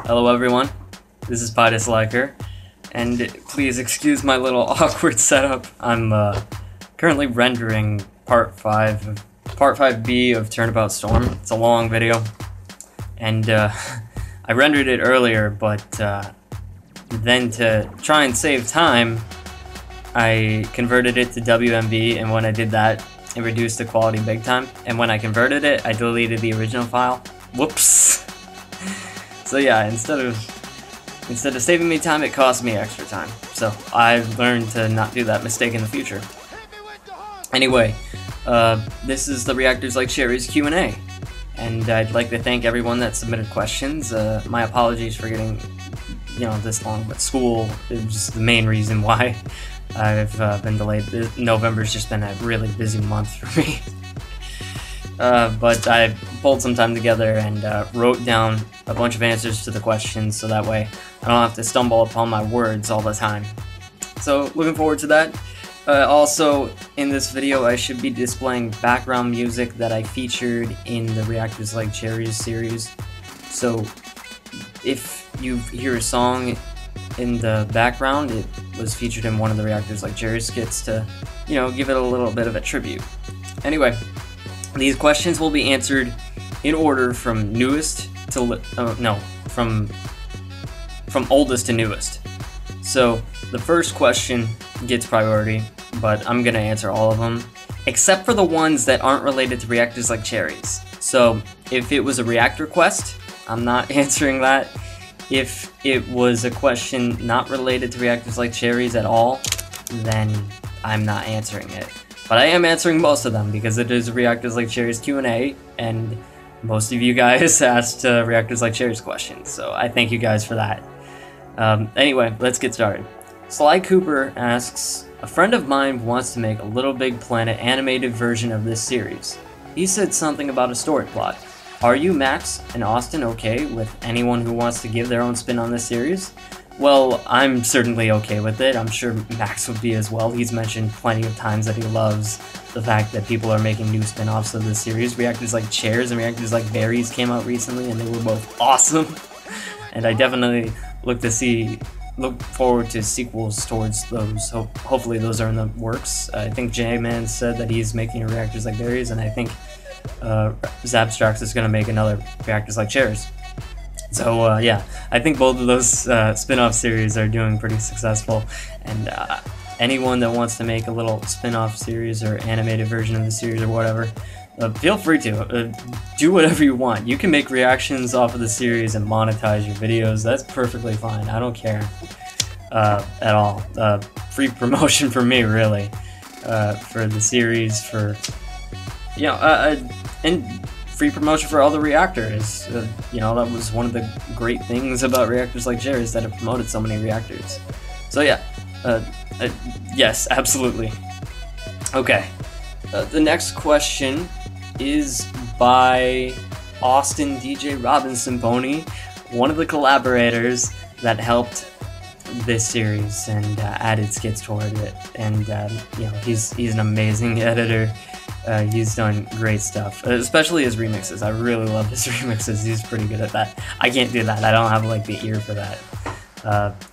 Hello everyone, this is Liker, and please excuse my little awkward setup. I'm currently rendering part 5B of Turnabout Storm. It's a long video, and I rendered it earlier, but then to try and save time, I converted it to WMV, and when I did that, it reduced the quality big time, and when I converted it, I deleted the original file. Whoops! So yeah, instead of saving me time, it cost me extra time. So I've learned to not do that mistake in the future. Anyway, this is the Reactors Like Cherries Q&A, and I'd like to thank everyone that submitted questions. My apologies for getting, this long, but school is just the main reason why I've been delayed. November's just been a really busy month for me. But I pulled some time together and wrote down a bunch of answers to the questions, so that way I don't have to stumble upon my words all the time. So looking forward to that. Also, in this video, I should be displaying background music that I featured in the Reactors Like Cherries series. So if you hear a song in the background, it was featured in one of the Reactors Like Cherries skits to, give it a little bit of a tribute. Anyway, these questions will be answered in order from newest to from oldest to newest. So the first question gets priority, but I'm gonna answer all of them except for the ones that aren't related to Reactors Like Cherries. So if it was a reactor quest, I'm not answering that. If it was a question not related to Reactors Like Cherries at all, then I'm not answering it. But I am answering most of them because it is Reactors Like Cherries Q&A, and most of you guys asked Reactors Like Cherries questions, so I thank you guys for that. Anyway, let's get started. Sly Cooper asks, a friend of mine wants to make a Little Big Planet animated version of this series. He said something about a story plot. Are you, Max, and Austin okay with anyone who wants to give their own spin on this series? Well, I'm certainly okay with it. I'm sure Max would be as well. He's mentioned plenty of times that he loves the fact that people are making new spin-offs of this series. Reactors Like Chairs and Reactors Like Berries came out recently, and they were both awesome. And I definitely look forward to sequels towards those. Hopefully those are in the works. I think J-Man said that he's making a Reactors Like Berries, and I think Zabstrax is going to make another Reactors Like Chairs. So yeah, I think both of those spin-off series are doing pretty successful, and anyone that wants to make a little spin-off series or animated version of the series or whatever, feel free to. Do whatever you want. You can make reactions off of the series and monetize your videos. That's perfectly fine. I don't care at all. Free promotion for me, really, for the series, for and free promotion for all the reactors. That was one of the great things about Reactors Like Cherries, that it promoted so many reactors. So yeah, yes, absolutely. Okay, the next question is by Austin DJ Robinson Pony, one of the collaborators that helped this series and added skits toward it. And he's an amazing editor. He's done great stuff, especially his remixes. I really love his remixes. He's pretty good at that. I can't do that. I don't have like the ear for that.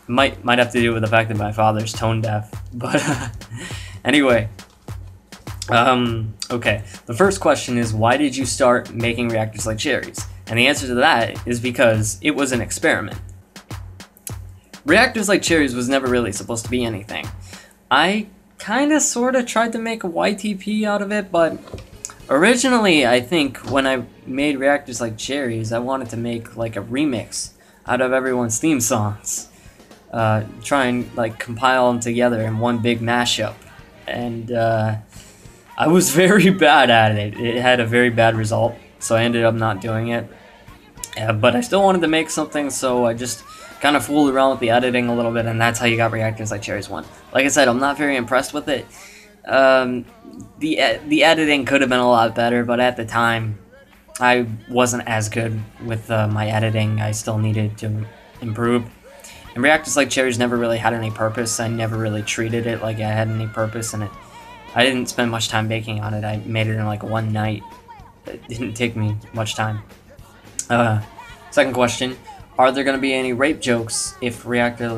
Might have to do with the fact that my father's tone deaf. But anyway, okay. The first question is, why did you start making Reactors Like Cherries? And the answer to that is because it was an experiment. Reactors Like Cherries was never really supposed to be anything. I kinda sorta tried to make a YTP out of it, but originally I think when I made Reactors Like Cherries, I wanted to make like a remix out of everyone's theme songs. Try and like compile them together in one big mashup. And I was very bad at it. It had a very bad result, so I ended up not doing it. But I still wanted to make something, so I just kind of fooled around with the editing a little bit, and that's how you got Reactors Like Cherries 1. Like I said, I'm not very impressed with it. The editing could have been a lot better, but at the time, I wasn't as good with my editing. I still needed to improve. And Reactors Like Cherries never really had any purpose. I never really treated it like I had any purpose, and I didn't spend much time baking on it. I made it in like one night. It didn't take me much time. Second question, Are there going to be any rape jokes if Reactors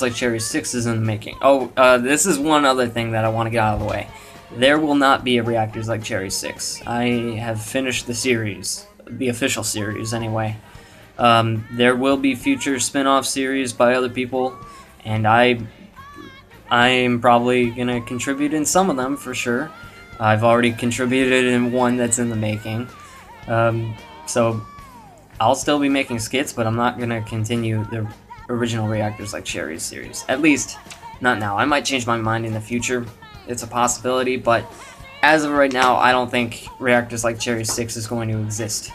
Like Cherries 6 is in the making? Oh, this is one other thing that I want to get out of the way. There will not be a Reactors Like Cherries 6. I have finished the series, the official series anyway. There will be future spin-off series by other people, and I'm probably gonna contribute in some of them for sure. I've already contributed in one that's in the making, so I'll still be making skits, but I'm not gonna continue the original Reactors Like Cherries series. At least, not now. I might change my mind in the future. It's a possibility, but as of right now, I don't think Reactors Like Cherries 6 is going to exist.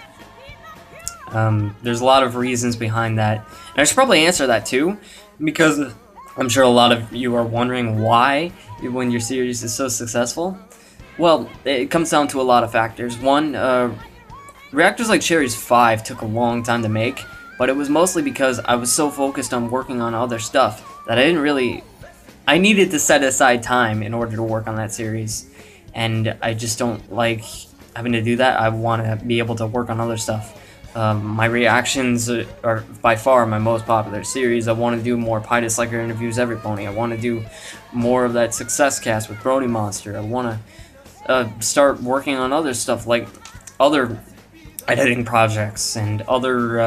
There's a lot of reasons behind that, and I should probably answer that too, because I'm sure a lot of you are wondering why, when your series is so successful. Well, it comes down to a lot of factors. One, Reactors Like Cherries 5 took a long time to make, but it was mostly because I was so focused on working on other stuff that I needed to set aside time in order to work on that series, and I just don't like having to do that. I want to be able to work on other stuff. My reactions are by far my most popular series. I want to do more Pie Disliker interviews every pony. I want to do more of that success cast with Brony Monster. I want to start working on other stuff, like other editing projects and other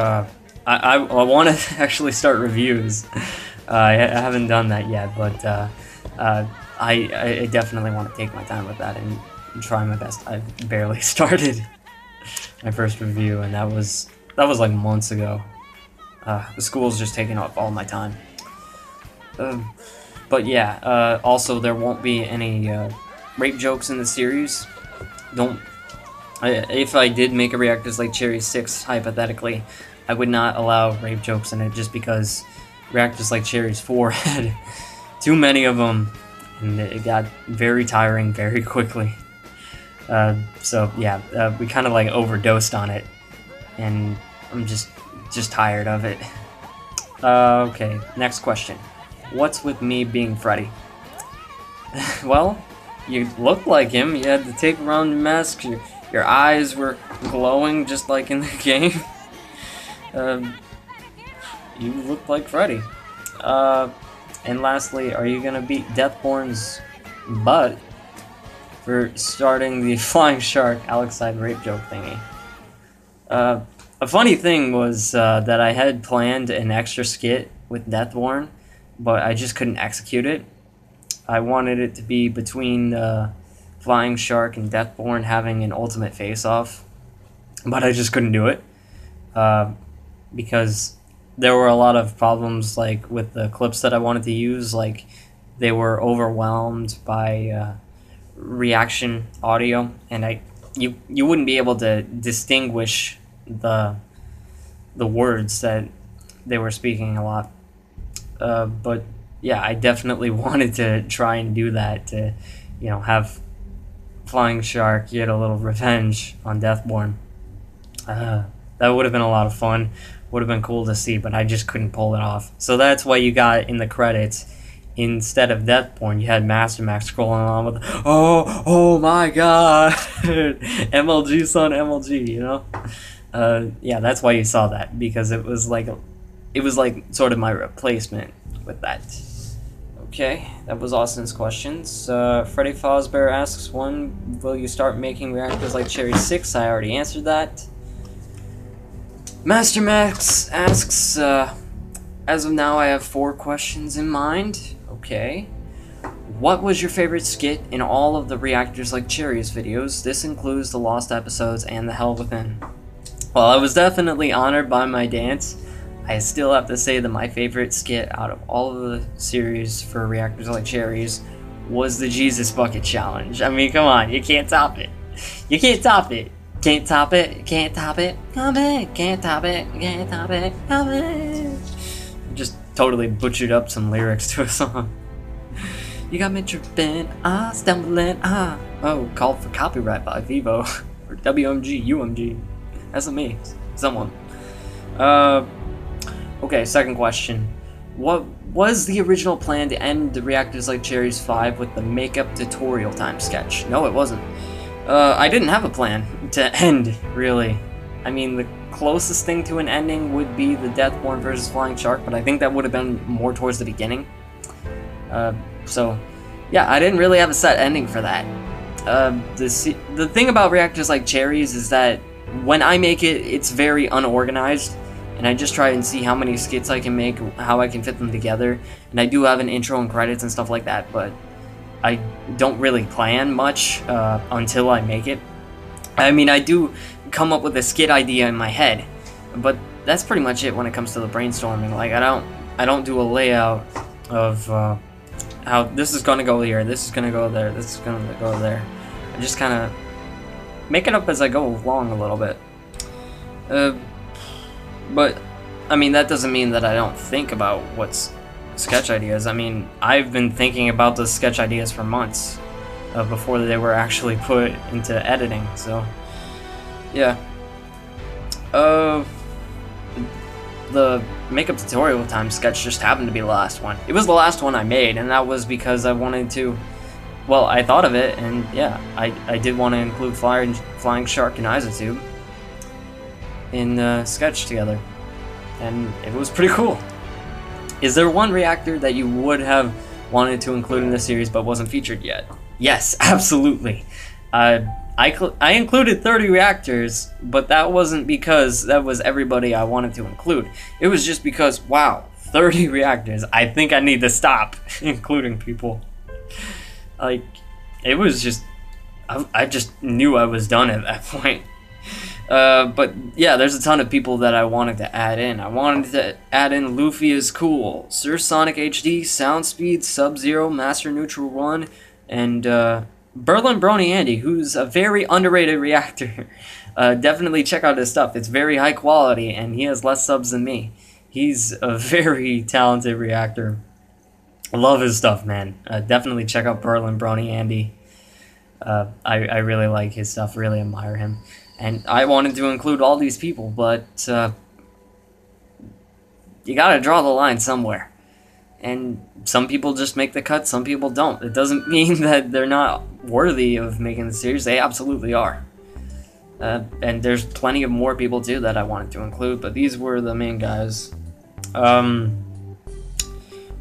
I want to actually start reviews. I haven't done that yet, but I definitely want to take my time with that and try my best. I've barely started my first review, and that was like months ago. The school's just taking up all my time. But yeah, also there won't be any rape jokes in the series. If I did make a Reactors Like Cherries 6, hypothetically, I would not allow rape jokes in it just because Reactors Like Cherries 4 had too many of them, and it got very tiring very quickly. So yeah, we kind of like overdosed on it, and I'm just tired of it. Okay, next question. What's with me being Freddy? Well, you look like him. You had the tape around your mask. Your eyes were glowing just like in the game. You look like Freddy. And lastly, are you gonna beat Deathborn's butt for starting the flying shark Alexide rape joke thingy? A funny thing was that I had planned an extra skit with Deathborn, but I just couldn't execute it. I wanted it to be between Flying Shark and Deathborn having an ultimate face-off, but I just couldn't do it because there were a lot of problems like with the clips that I wanted to use. Like, they were overwhelmed by reaction audio, and you wouldn't be able to distinguish the words that they were speaking a lot. But yeah, I definitely wanted to try and do that to, you know, have Flying Shark get a little revenge on Deathborn. That would have been a lot of fun. Would have been cool to see, but I just couldn't pull it off. So that's why you got in the credits, instead of Deathborn, you had Master Max scrolling along with, oh my god, MLG son, MLG, you know? Yeah, that's why you saw that, because it was like sort of my replacement with that. Okay, that was Austin's questions. Freddy Fosbear asks, when will you start making Reactors Like Cherries 6? I already answered that. Master Max asks, as of now I have 4 questions in mind. Okay. What was your favorite skit in all of the Reactors Like Cherries videos? This includes the lost episodes and the Hell Within. Well, I was definitely honored by my dance. I still have to say that my favorite skit out of all of the series for Reactors Like Cherries was the Jesus Bucket Challenge. I mean, come on, you can't top it. You can't top it. Can't top it, can't top it, come it, can't top it, can't top it, come it. Just totally butchered up some lyrics to a song. You got me tripping, stumbling, Oh, called for copyright by Vivo. Or WMG, UMG. That's me. Someone. Okay, second question. What was the original plan to end the Reactors Like Cherries 5 with the makeup tutorial time sketch? No, it wasn't. I didn't have a plan to end, really. I mean, the closest thing to an ending would be the Deathborn versus Flying Shark, but I think that would have been more towards the beginning. So, yeah, I didn't really have a set ending for that. The thing about Reactors Like Cherries is that when I make it, it's very unorganized, and I just try and see how many skits I can make, how I can fit them together, and I do have an intro and credits and stuff like that, but I don't really plan much until I make it. I mean, I do come up with a skit idea in my head, but that's pretty much it when it comes to the brainstorming. Like, I don't do a layout of how this is gonna go here, this is gonna go there, this is gonna go there. I just kind of make it up as I go along a little bit. But I mean, that doesn't mean that I don't think about what's sketch ideas. I mean, I've been thinking about the sketch ideas for months before they were actually put into editing. So yeah. The makeup tutorial time sketch just happened to be the last one. It was the last one I made, and that was because I wanted to, well, I thought of it, and yeah, I did want to include Flying Shark and Isotube in the sketch together, and it was pretty cool. Is there one reactor that you would have wanted to include in the series but wasn't featured yet? Yes, absolutely. I included 30 reactors, but that wasn't because that was everybody I wanted to include. It was just because, wow, 30 reactors. I think I need to stop including people. Like, it was just, I just knew I was done at that point. But yeah, there's a ton of people that I wanted to add in. I wanted to add in Luffy is Cool, Sir Sonic HD, Soundspeed, Sub-Zero, Master Neutral 1, and Berlin Brony Andy, who's a very underrated reactor. Definitely check out his stuff. It's very high quality, and he has less subs than me. He's a very talented reactor. I love his stuff, man. Definitely check out Berlin Brony Andy. I really like his stuff, really admire him. And I wanted to include all these people, but you gotta draw the line somewhere. And some people just make the cut, some people don't. It doesn't mean that they're not worthy of making the series. They absolutely are. And there's plenty of more people too that I wanted to include, but these were the main guys.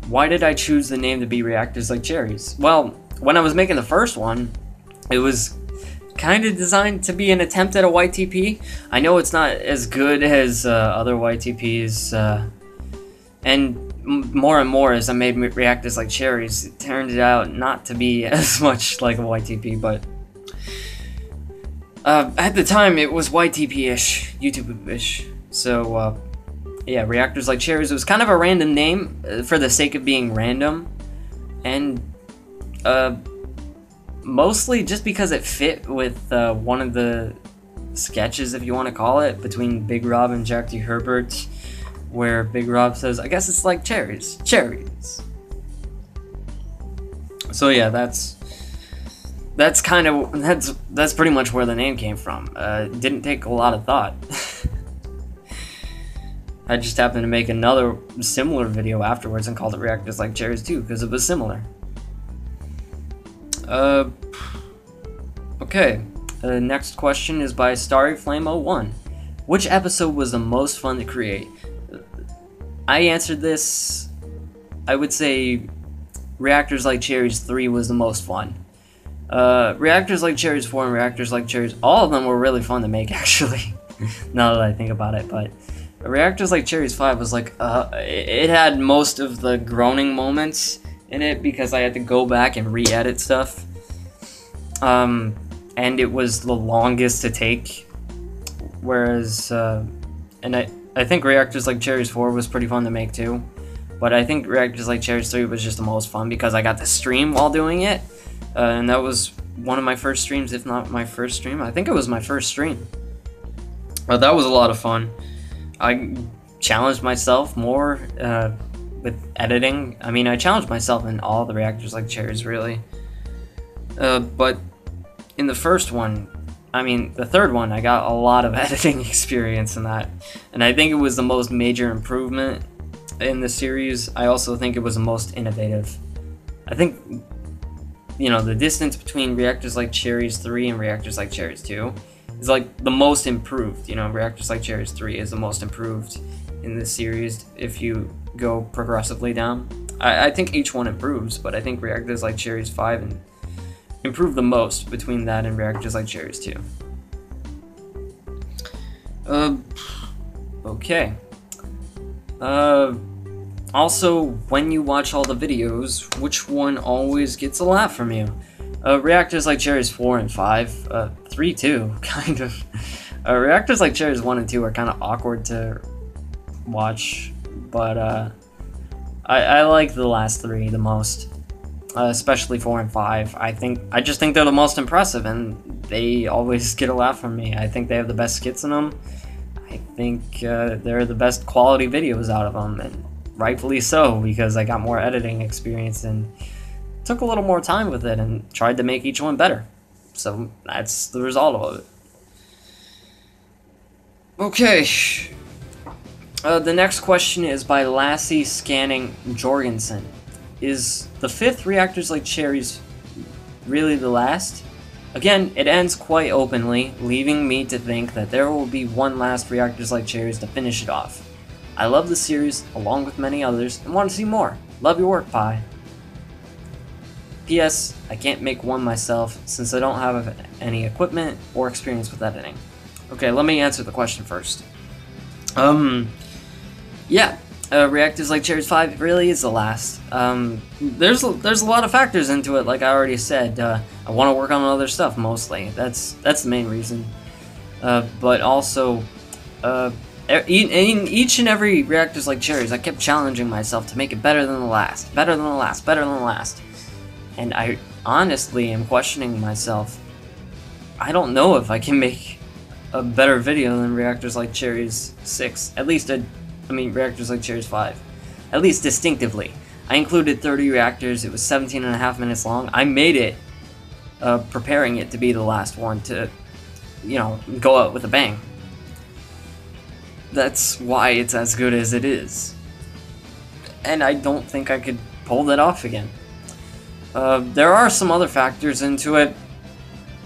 Why did I choose the name to be Reactors Like Cherries? Well, when I was making the first one, it was kind of designed to be an attempt at a YTP. I know it's not as good as other YTPs, and more and more as I made Reactors Like Cherries, it turned out not to be as much like a YTP, but at the time it was YTP-ish, YouTube-ish. So yeah, Reactors Like Cherries, it was kind of a random name for the sake of being random, and mostly just because it fit with one of the sketches, if you want to call it, between Big Rob and Jack D. Herbert, where Big Rob says, I guess it's like cherries. Cherries. So yeah, that's pretty much where the name came from. It didn't take a lot of thought. I just happened to make another similar video afterwards and called it Reactors Like Cherries too, because it was similar. Okay, the next question is by Starry Flame 01. Which episode was the most fun to create? I answered this, I would say Reactors Like Cherries 3 was the most fun. Reactors Like Cherries 4 and Reactors Like Cherries, all of them were really fun to make actually, now that I think about it, but Reactors Like Cherries 5 was like, it had most of the groaning moments in it because I had to go back and re-edit stuff. And it was the longest to take, whereas, and I think Reactors Like Cherries 4 was pretty fun to make too, but I think Reactors Like Cherries 3 was just the most fun because I got to stream while doing it, and that was one of my first streams, if not my first stream. I think it was my first stream. But that was a lot of fun. I challenged myself more with editing. I mean, I challenged myself in all the Reactors Like Cherries, really. But in the first one, I mean, the third one, I got a lot of editing experience in that. And I think it was the most major improvement in the series. I also think it was the most innovative. I think, you know, the distance between Reactors Like Cherries 3 and Reactors Like Cherries 2 is like the most improved. You know, Reactors Like Cherries 3 is the most improved in this series if you go progressively down. I think each one improves, but I think Reactors Like Cherries 5 and improved the most between that and Reactors Like Cherries 2. Okay. Also, when you watch all the videos, which one always gets a laugh from you? Reactors Like Cherries 4 and 5, 3 too, kind of. Reactors Like Cherries 1 and 2 are kind of awkward to watch, but I like the last 3 the most, especially 4 and 5. I just think they're the most impressive, and they always get a laugh from me. I think they have the best skits in them. I think they're the best quality videos out of them, and rightfully so, because I got more editing experience and took a little more time with it and tried to make each one better. So that's the result of it. Okay. The next question is by Lassie Scanning Jorgensen. Is the 5th Reactors Like Cherries really the last? Again, it ends quite openly, leaving me to think that there will be one last Reactors Like Cherries to finish it off. I love the series, along with many others, and want to see more. Love your work, Pi. P.S. I can't make one myself, since I don't have any equipment or experience with editing. Okay, let me answer the question first. Yeah, Reactors Like Cherries 5 really is the last. There's a lot of factors into it, like I already said. I want to work on other stuff, mostly. That's the main reason. But also, in each and every Reactors Like Cherries, I kept challenging myself to make it better than the last. Better than the last, better than the last. And I honestly am questioning myself. I don't know if I can make a better video than Reactors Like Cherries 6. At least, Reactors Like Cherries 5. At least distinctively. I included 30 reactors, it was 17.5 minutes long. I made it, preparing it to be the last one to, you know, go out with a bang. That's why it's as good as it is. And I don't think I could pull that off again. There are some other factors into it,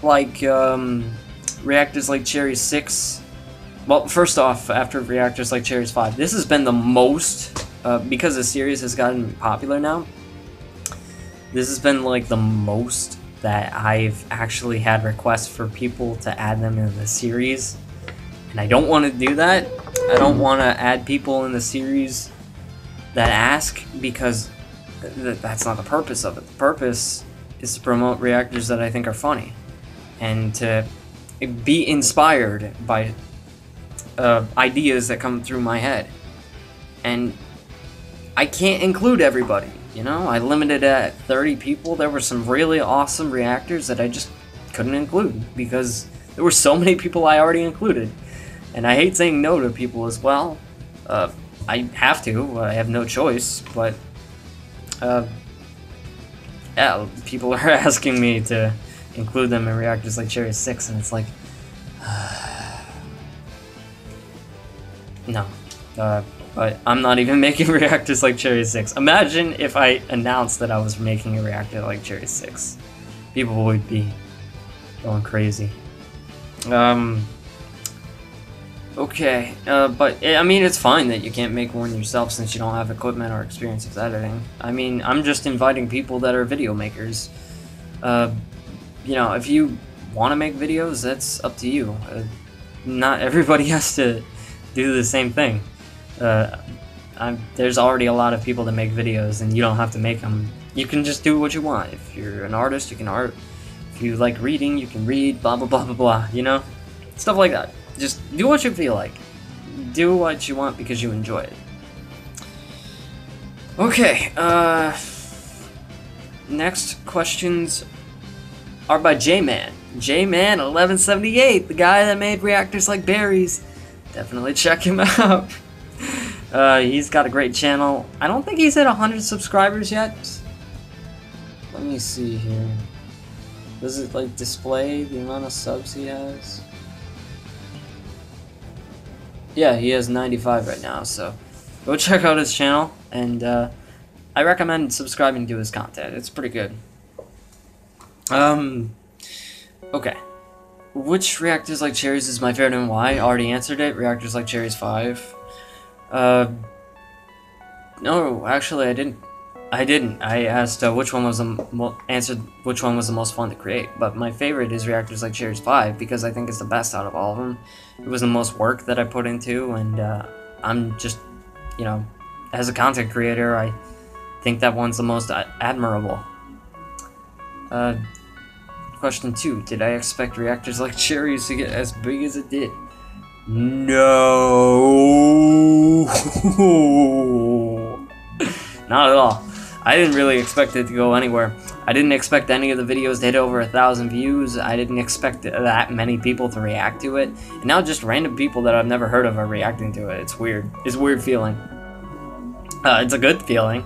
like Reactors Like Cherries 6. Well, first off, after Reactors Like Cherries 5, this has been the most, because the series has gotten popular now, this has been like the most that I've actually had requests for people to add them in the series. And I don't want to do that. I don't want to add people in the series that ask, because that's not the purpose of it. The purpose is to promote reactors that I think are funny and to be inspired by ideas that come through my head. And I can't include everybody, you know? I limited it at 30 people. There were some really awesome reactors that I just couldn't include because there were so many people I already included. And I hate saying no to people as well. I have to. I have no choice, but yeah, people are asking me to include them in Reactors Like Cherries 6, and it's like, no. But I'm not even making Reactors Like Cherries 6. Imagine if I announced that I was making a Reactor Like Cherries 6. People would be going crazy. Okay, but I mean, it's fine that you can't make one yourself since you don't have equipment or experience with editing. I mean, I'm just inviting people that are video makers. You know, if you want to make videos, that's up to you. Not everybody has to do the same thing. There's already a lot of people that make videos, and you don't have to make them. You can just do what you want. If you're an artist, you can art. If you like reading, you can read, blah, blah, blah, blah, blah, you know? Stuff like that. Just do what you feel like. Do what you want because you enjoy it. Okay, next questions are by J-Man. J-Man 1178, the guy that made Reactors Like Berries. Definitely check him out. He's got a great channel. I don't think he's at 100 subscribers yet. Let me see here. Does it like display the amount of subs he has? Yeah, he has 95 right now, so go check out his channel, and I recommend subscribing to his content. It's pretty good. Okay. Which Reactors Like Cherries is my favorite and why? I already answered it. Reactors Like Cherries 5. No, actually, I didn't. I asked which one was answered which one was the most fun to create. But my favorite is Reactors Like Cherries 5 because I think it's the best out of all of them. It was the most work that I put into, and I'm just, you know, as a content creator, I think that one's the most admirable. Question 2. Did I expect Reactors Like Cherries to get as big as it did? No. Not at all. I didn't really expect it to go anywhere. I didn't expect any of the videos to hit over 1,000 views. I didn't expect that many people to react to it. And now just random people that I've never heard of are reacting to it. It's weird. It's a weird feeling. It's a good feeling.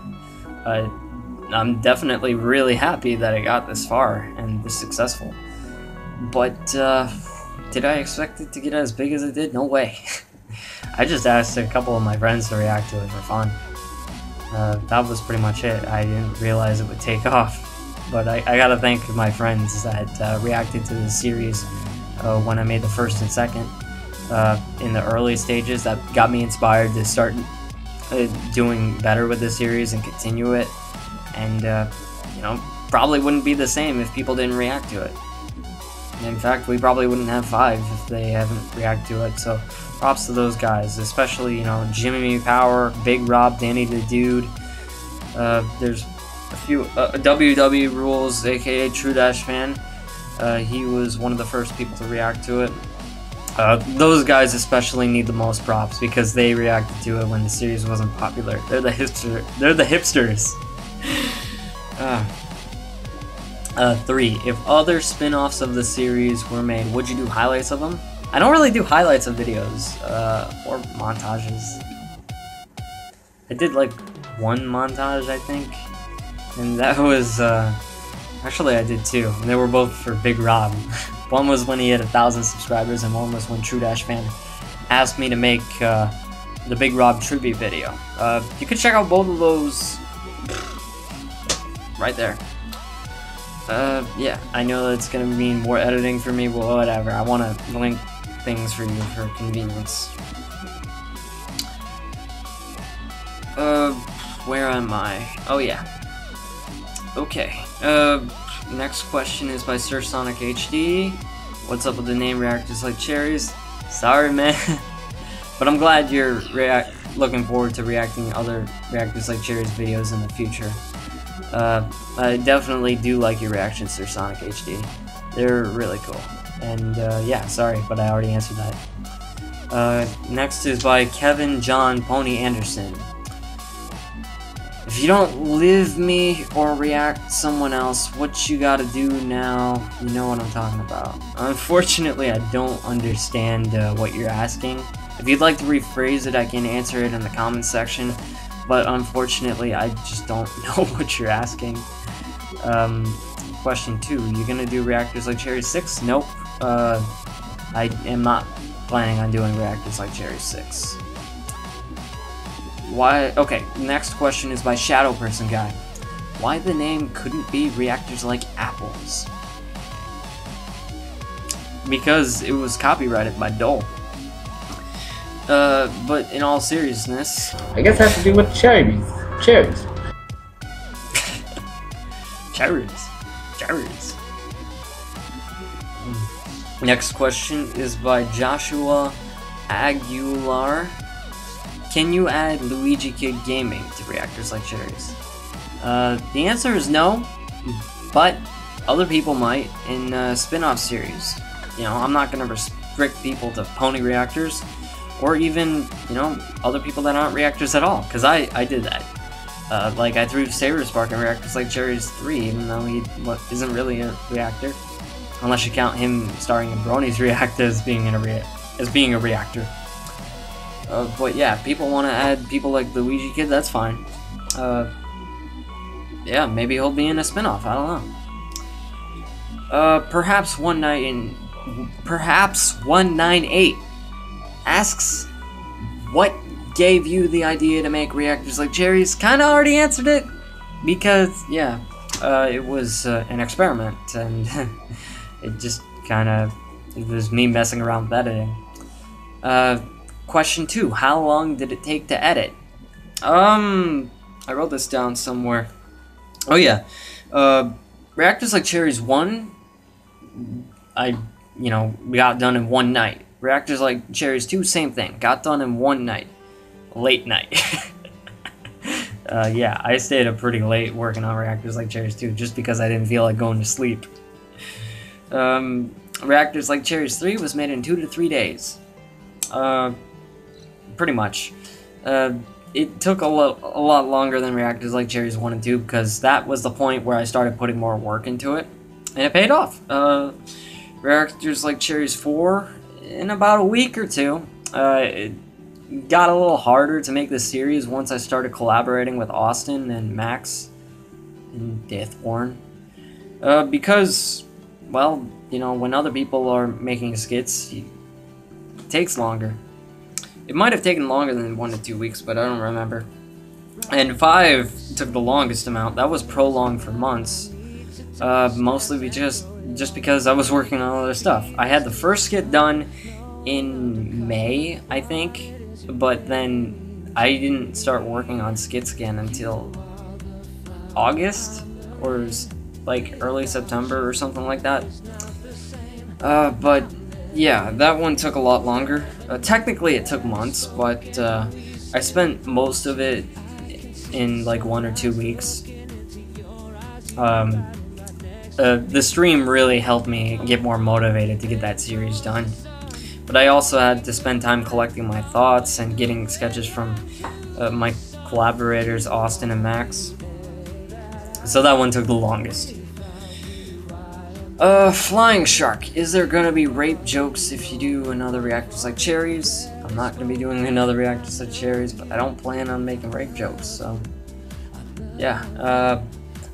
I'm definitely really happy that I got this far and this successful. But, did I expect it to get as big as it did? No way. I just asked a couple of my friends to react to it for fun. That was pretty much it. I didn't realize it would take off. But I gotta thank my friends that reacted to the series when I made the first and second. In the early stages, that got me inspired to start doing better with the series and continue it. And, you know, probably wouldn't be the same if people didn't react to it. In fact, we probably wouldn't have 5 if they haven't reacted to it, so props to those guys, especially, you know, Jimmy Power, Big Rob, Danny the Dude. There's a few, WW Rules, aka True Dash Fan. He was one of the first people to react to it. Those guys especially need the most props because they reacted to it when the series wasn't popular. They're the hipsters. 3. If other spin-offs of the series were made, would you do highlights of them? I don't really do highlights of videos, or montages. I did like one montage, I think, and that was, actually I did 2, and they were both for Big Rob. One was when he had 1,000 subscribers, and one was when True Dash Fan asked me to make, the Big Rob tribute video. You can check out both of those right there. Yeah, I know that's gonna mean more editing for me, but whatever. I want to link things for you for convenience. Where am I? Oh yeah. Okay. Next question is by Sir Sonic HD. What's up with the name Reactors Like Cherries? Sorry, man. But I'm glad you're looking forward to reacting to other Reactors Like Cherries videos in the future. I definitely do like your reactions, Sir Sonic HD. They're really cool. And, yeah, sorry, but I already answered that. Next is by Kevin John Pony Anderson. If you don't live me or react someone else, what you gotta do now, you know what I'm talking about. Unfortunately, I don't understand what you're asking. If you'd like to rephrase it, I can answer it in the comments section. But unfortunately, I just don't know what you're asking. Question 2, you gonna do Reactors Like Cherries 6? Nope. I am not planning on doing Reactors Like Cherries 6. Why? Okay, next question is by Shadow Person Guy. Why the name couldn't be Reactors Like Apples? Because it was copyrighted by Dole. But in all seriousness, I guess it has to do with cherries. Cherries. Cherries. Next question is by Joshua Aguilar. Can you add Luigi Kid Gaming to Reactors Like Cherries? The answer is no, but other people might in spin-off series. You know, I'm not gonna restrict people to Pony Reactors, or even, you know, other people that aren't reactors at all, because I did that. Like, I threw Saber Spark in Reactors Like Cherries 3, even though he isn't really a reactor. Unless you count him starring in Brony's Reactor as being a reactor. But yeah, people want to add people like Luigi Kid, that's fine. Yeah, maybe he'll be in a spin-off, I don't know. Perhaps 198 asks, what gave you the idea to make Reactors Like Cherries? Kinda already answered it, because, yeah, it was an experiment, and it just kinda It was me messing around with editing. Question 2. How long did it take to edit? I wrote this down somewhere. Oh yeah. Reactors Like Cherries 1, we got done in one night. Reactors Like Cherries 2, same thing. Got done in one night. Late night. Yeah, I stayed up pretty late working on Reactors Like Cherries 2 just because I didn't feel like going to sleep. Reactors Like Cherries 3 was made in 2 to 3 days. Pretty much. It took a lot longer than Reactors Like Cherries 1 and 2 because that was the point where I started putting more work into it. And it paid off. Reactors Like Cherries 4, in about a week or two. It got a little harder to make this series once I started collaborating with Austin and Max and Deathborn. Because, well, when other people are making skits, it takes longer. It might have taken longer than 1 to 2 weeks, but I don't remember. And 5 took the longest amount. That was prolonged for months. Mostly just because I was working on other stuff. I had the first skit done in May, I think, but then I didn't start working on skits again until August, or like early September or something like that. But yeah, that one took a lot longer. Technically it took months, but I spent most of it in like 1 or 2 weeks. The stream really helped me get more motivated to get that series done. But I also had to spend time collecting my thoughts and getting sketches from my collaborators, Austin and Max. So that one took the longest. Flying Shark. Is there gonna be rape jokes if you do another Reactors Like Cherries? I'm not gonna be doing another Reactors Like Cherries, but I don't plan on making rape jokes, so... yeah,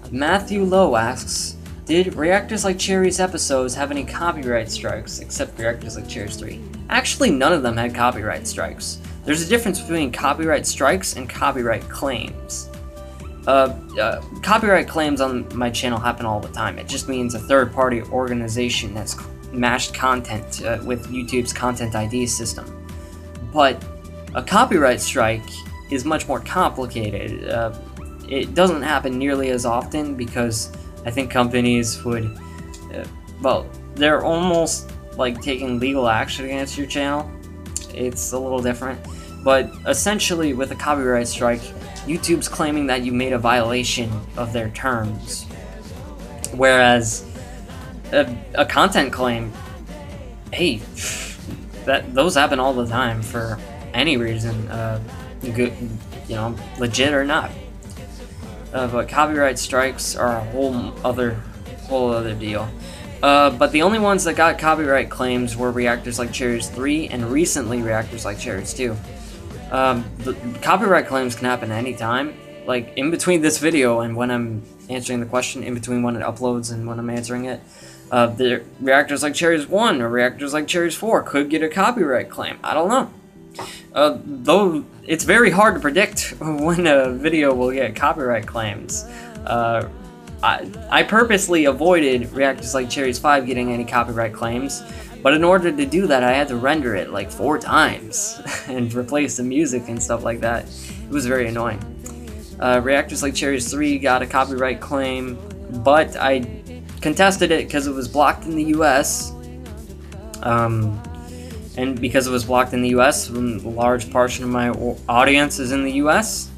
Matthew Lowe asks, did Reactors Like Cherries episodes have any copyright strikes, except Reactors Like Cherries 3? Actually, none of them had copyright strikes. There's a difference between copyright strikes and copyright claims. Copyright claims on my channel happen all the time. It just means a third-party organization that's mashed content with YouTube's Content ID system. But a copyright strike is much more complicated. It doesn't happen nearly as often because I think companies would, well, they're almost like taking legal action against your channel. It's a little different. But essentially, with a copyright strike, YouTube's claiming that you made a violation of their terms. Whereas a content claim, hey, those happen all the time for any reason, good, legit or not. But copyright strikes are a whole other deal. But the only ones that got copyright claims were Reactors Like Cherries 3 and recently Reactors Like Cherries 2. The copyright claims can happen anytime. Like, in between this video and when I'm answering the question, in between when it uploads and when I'm answering it, the Reactors Like Cherries 1 or Reactors Like Cherries 4 could get a copyright claim. I don't know. Though it's very hard to predict when a video will get copyright claims. I purposely avoided Reactors Like Cherries 5 getting any copyright claims, but in order to do that I had to render it like 4 times and replace the music and stuff like that. It was very annoying. Reactors Like Cherries 3 got a copyright claim, but I contested it because it was blocked in the US. And because it was blocked in the US, when a large portion of my audience is in the US,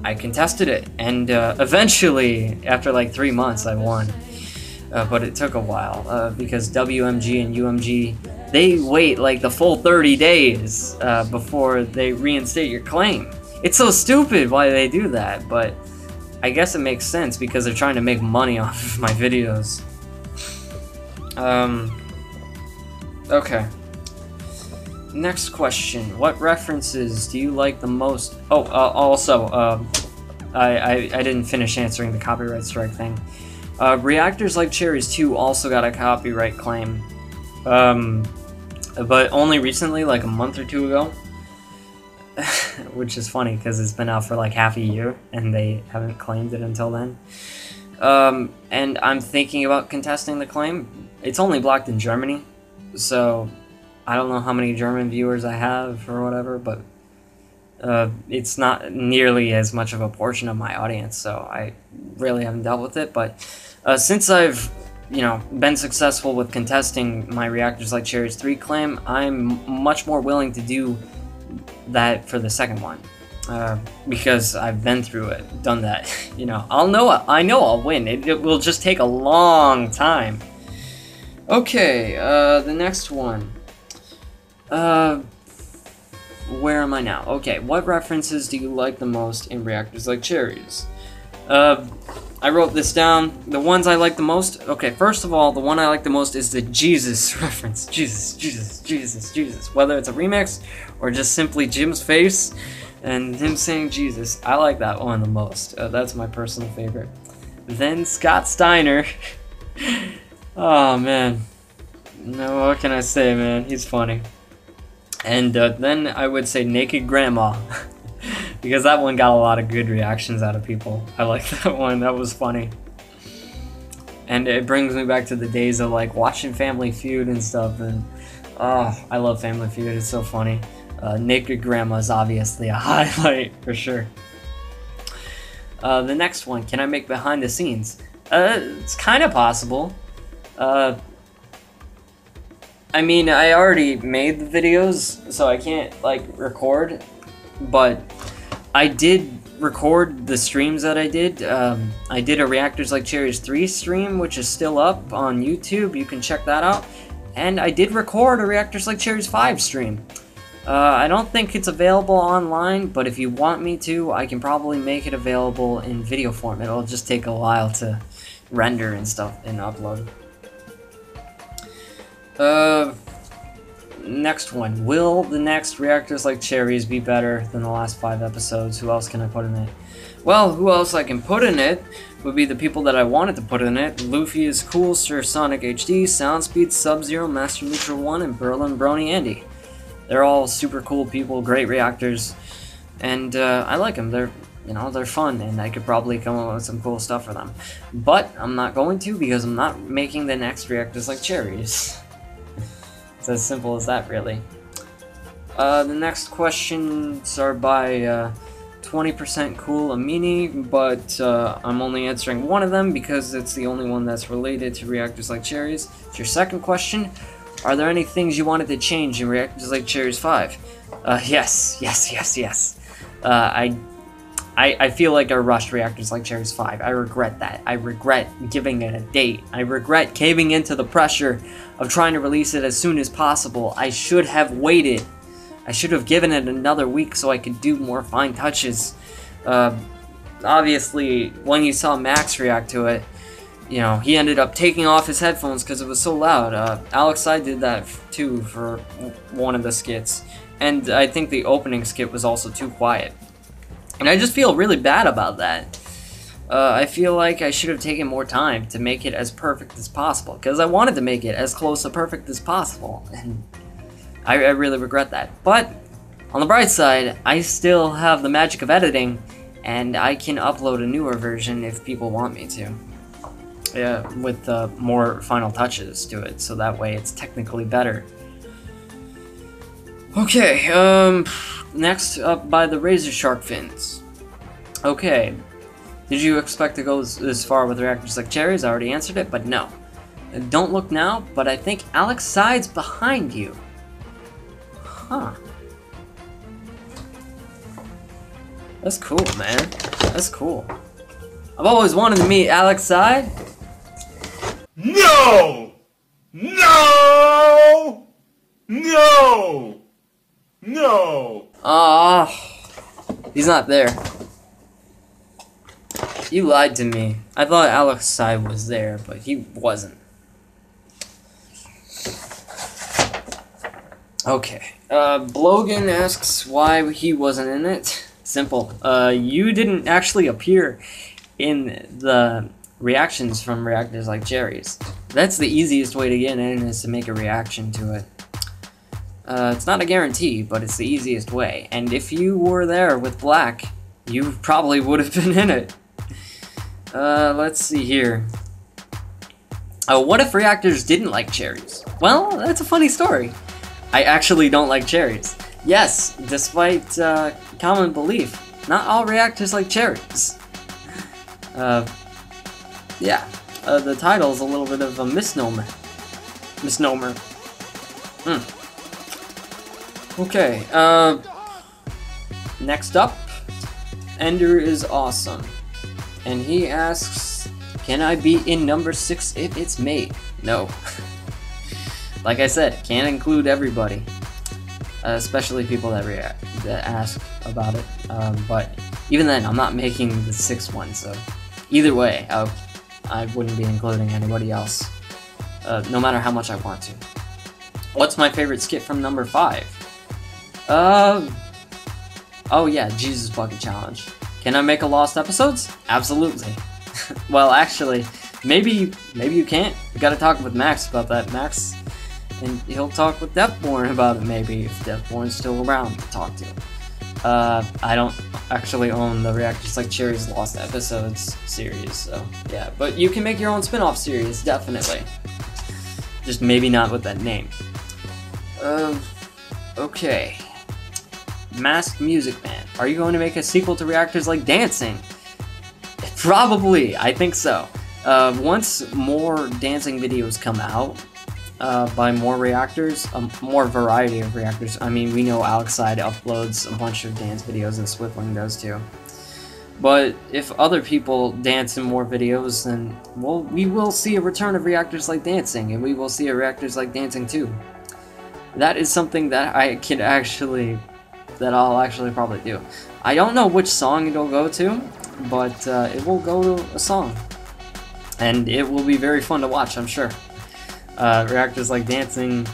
I contested it, and eventually, after like 3 months, I won. But it took a while, because WMG and UMG, they wait like the full 30 days before they reinstate your claim. It's so stupid why they do that, but I guess it makes sense because they're trying to make money off of my videos. Okay. Next question. What references do you like the most? Oh, also, I didn't finish answering the copyright strike thing. Reactors Like Cherries 2 also got a copyright claim. But only recently, like a month or 2 ago. Which is funny, because it's been out for like half a year, and they haven't claimed it until then. And I'm thinking about contesting the claim. It's only blocked in Germany. so I don't know how many German viewers I have or whatever, but it's not nearly as much of a portion of my audience, so I really haven't dealt with it. But since I've, been successful with contesting my Reactors Like Cherries 3 claim, I'm much more willing to do that for the second one. Because I've been through it, done that. I know I'll win. It will just take a long time. Okay, the next one. Where am I now? Okay, what references do you like the most in Reactors Like Cherries? I wrote this down. The ones I like the most. Okay, first of all, the one I like the most is the Jesus reference. Jesus, Jesus, Jesus, Jesus. Whether it's a remix or just simply Jim's face and him saying Jesus, I like that one the most. That's my personal favorite. Then Scott Steiner. Oh man. No, what can I say, man? He's funny. And then I would say Naked Grandma. Because that one got a lot of good reactions out of people. I like that one. That was funny. And it brings me back to the days of like watching Family Feud and stuff. And oh, I love Family Feud. It's so funny. Naked Grandma is obviously a highlight for sure. The next one, can I make behind the scenes? It's kind of possible. I mean, I already made the videos, so I can't like record, but I did record the streams that I did. I did a Reactors Like Cherries 3 stream, which is still up on YouTube. You can check that out. And I did record a Reactors Like Cherries 5 stream. I don't think it's available online, but if you want me to, I can probably make it available in video form. It'll just take a while to render and stuff and upload. Next one. Will the next Reactors Like Cherries be better than the last 5 episodes? Who else can I put in it? Well, who else I can put in it would be the people that I wanted to put in it. Luffy is cool, Sir Sonic HD, Soundspeed, Sub-Zero, Master Neutral 1, and Berlin Brony Andy. They're all super cool people, great reactors, and I like them. They're fun, and I could probably come up with some cool stuff for them. But I'm not going to, because I'm not making the next Reactors Like Cherries. It's as simple as that, really. The next questions are by 20% Cool Amini, but I'm only answering one of them because it's the only one that's related to Reactors Like Cherries. It's your second question. Are there any things you wanted to change in Reactors Like Cherries 5? Yes. I feel like I rushed Reactors Like Cherries 5. I regret that. I regret giving it a date. I regret caving into the pressure of trying to release it as soon as possible. I should have waited. I should have given it another week so I could do more fine touches. Obviously, when you saw Max react to it, he ended up taking off his headphones because it was so loud. Alex I did that too for one of the skits. And I think the opening skit was also too quiet. And I just feel really bad about that. I feel like I should have taken more time to make it as perfect as possible. Because I wanted to make it as close to perfect as possible. And I really regret that. But, on the bright side, I still have the magic of editing. And I can upload a newer version if people want me to. Yeah, with more final touches to it, so that way it's technically better. Okay, next up by the Razor Shark Fins. Okay, did you expect to go this far with Reactors Like Cherries? I already answered it, but no. Don't look now, but I think Alex Side's behind you. Huh. That's cool, man. That's cool. I've always wanted to meet Alex Side. No! No! No! No! He's not there. You lied to me. I thought Alex Side was there, but he wasn't. Okay. Blogan asks why he wasn't in it. Simple. You didn't actually appear in the reactions from Reactors Like Cherries. That's the easiest way to get in, is to make a reaction to it. It's not a guarantee, but it's the easiest way. And if you were there with Black, you probably would have been in it. Let's see here. What if reactors didn't like cherries? Well, that's a funny story. I actually don't like cherries. Yes, despite common belief, not all reactors like cherries. Yeah, the title is a little bit of a misnomer. Okay, next up, Ender is awesome. And he asks, can I be in number 6 if it's made? No. Like I said, can't include everybody. Especially people that ask about it. But even then, I'm not making the 6th one, so either way, I wouldn't be including anybody else. No matter how much I want to. What's my favorite skit from number 5? Oh yeah, Jesus Bucket Challenge. Can I make a Lost Episodes? Absolutely. Well, actually, maybe you can't. You gotta talk with Max about that. Max, and he'll talk with Deathborn about it maybe, if Deathborn's still around to talk to. I don't actually own the Reactors Like Cherries Lost Episodes series, so yeah. But you can make your own spin-off series, definitely. Just maybe not with that name. Okay. Masked Music Man. Are you going to make a sequel to Reactors Like Dancing? Probably, I think so. Once more dancing videos come out by more reactors, more variety of reactors. I mean, we know Alexide uploads a bunch of dance videos and Swiftling does too. But if other people dance in more videos, then we will see a return of Reactors Like Dancing, and we will see a Reactors Like Dancing too. That is something that I'll actually probably do. I don't know which song it'll go to, but it will go to a song. And it will be very fun to watch, I'm sure. Reactors Like Dancing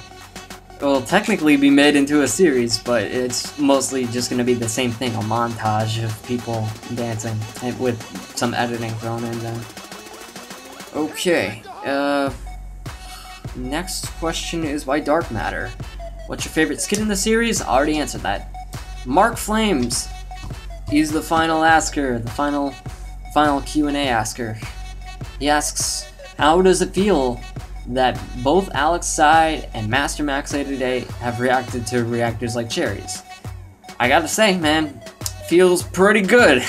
will technically be made into a series, but it's mostly just going to be the same thing, a montage of people dancing, and with some editing thrown in there. Okay, next question is by Dark Matter. What's your favorite skit in the series? I already answered that. Mark Flames. He's the final asker, the final Q&A asker. He asks, how does it feel that both Alexide and Master Max A today have reacted to Reactors Like Cherries? I gotta say, man, feels pretty good.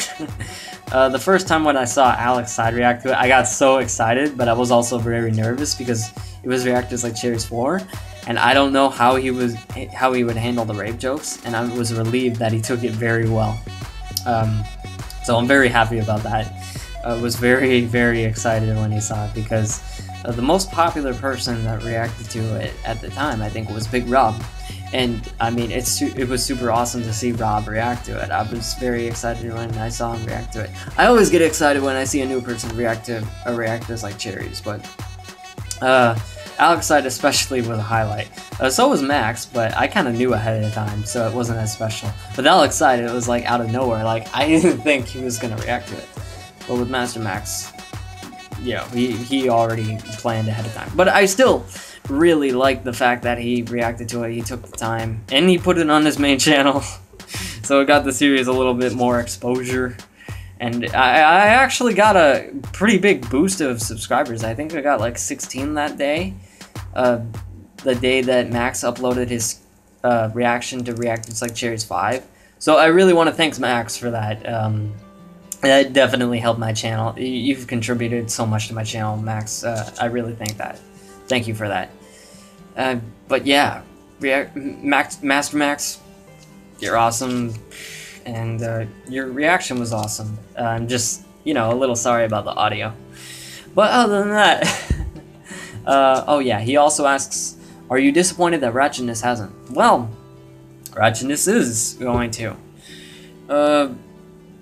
The first time when I saw Alexide react to it, I got so excited, but I was also very nervous because it was Reactors Like Cherries 4, and I don't know how he would handle the rape jokes, and I was relieved that he took it very well. So I'm very happy about that. I was very, very excited when he saw it because the most popular person that reacted to it at the time, I think, was Big Rob. And I mean, it was super awesome to see Rob react to it. I was very excited when I saw him react to it. I always get excited when I see a new person react to a Reactors Like Cherries, but Alexide especially was a highlight. So was Max, but I kind of knew ahead of time, so it wasn't as special. With Alexide, it was like out of nowhere. Like, I didn't think he was gonna react to it. But with Master Max, yeah, he already planned ahead of time. But I still really like the fact that he reacted to it. He took the time, and he put it on his main channel, so it got the series a little bit more exposure. And I actually got a pretty big boost of subscribers. I think I got like 16 that day, the day that Max uploaded his reaction to Reactors Like Cherries 5. So I really want to thank Max for that. That definitely helped my channel. You've contributed so much to my channel, Max. I really think that. Thank you for that. But yeah, Master Max, you're awesome, and your reaction was awesome. I'm just, you know, a little sorry about the audio. But other than that, oh yeah, he also asks, are you disappointed that Ratchetness hasn't? Well, Ratchetness is going to.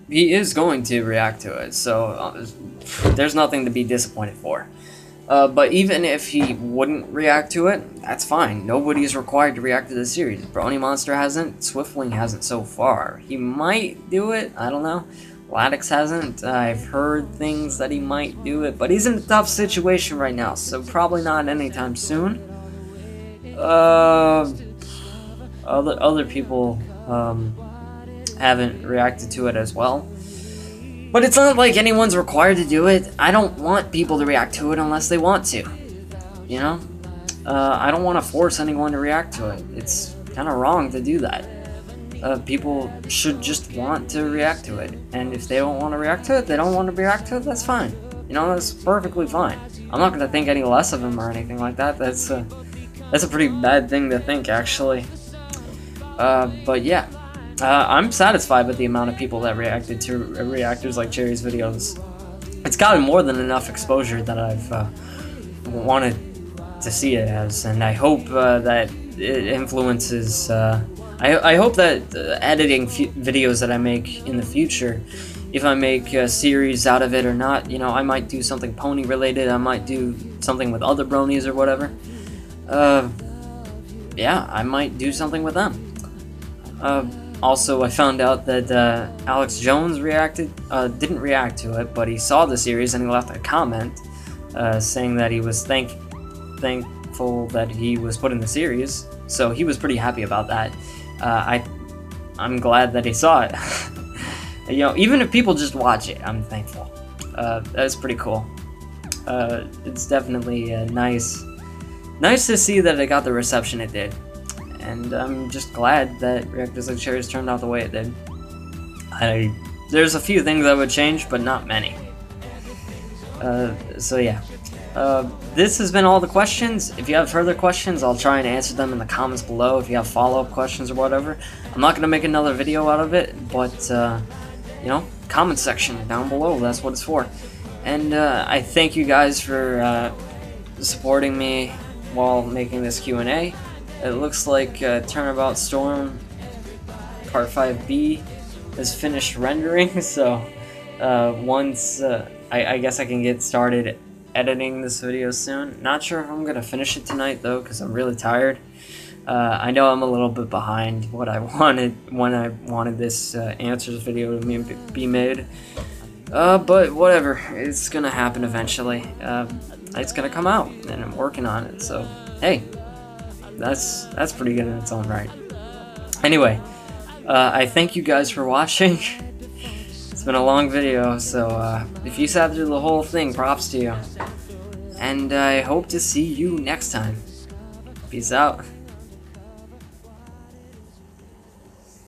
He is going to react to it, so there's nothing to be disappointed for. But even if he wouldn't react to it, that's fine. Nobody is required to react to the series. Brony Monster hasn't, Swiftling hasn't so far. He might do it, I don't know. Ladix hasn't. I've heard things that he might do it, but he's in a tough situation right now, so probably not anytime soon. Other people haven't reacted to it as well. But it's not like anyone's required to do it. I don't want people to react to it unless they want to. you know, I don't want to force anyone to react to it. It's kind of wrong to do that. People should just want to react to it, and if they don't want to react to it, they don't want to react to it, that's fine. You know, that's perfectly fine. I'm not going to think any less of them or anything like that. That's a pretty bad thing to think, actually. But yeah, I'm satisfied with the amount of people that reacted to Reactors Like Cherries videos. It's gotten more than enough exposure that I've wanted to see it as, and I hope that it influences. I hope that editing videos that I make in the future, if I make a series out of it or not, you know, I might do something pony related. I might do something with other bronies or whatever. Yeah, I might do something with them. Also, I found out that Alex Jones didn't react to it, but he saw the series and he left a comment saying that he was thankful that he was put in the series. So he was pretty happy about that. I'm glad that he saw it. You know, even if people just watch it, I'm thankful. That's pretty cool. It's definitely nice to see that it got the reception it did. And I'm just glad that Reactors Like Cherries turned out the way it did. There's a few things I would change, but not many. So yeah. This has been all the questions. If you have further questions, I'll try and answer them in the comments below. If you have follow-up questions or whatever, I'm not going to make another video out of it, but, you know, comment section down below, that's what it's for. And I thank you guys for supporting me while making this Q&A. It looks like Turnabout Storm Part 5B is finished rendering, so once I guess I can get started editing this video soon. Not sure if I'm gonna finish it tonight though, because I'm really tired. I know I'm a little bit behind what I wanted when I wanted this answers video to be made. But whatever, it's gonna happen eventually. It's gonna come out, and I'm working on it. So hey, that's pretty good in its own right. Anyway, I thank you guys for watching. It's been a long video, so if you sat through the whole thing, props to you. And I hope to see you next time. Peace out.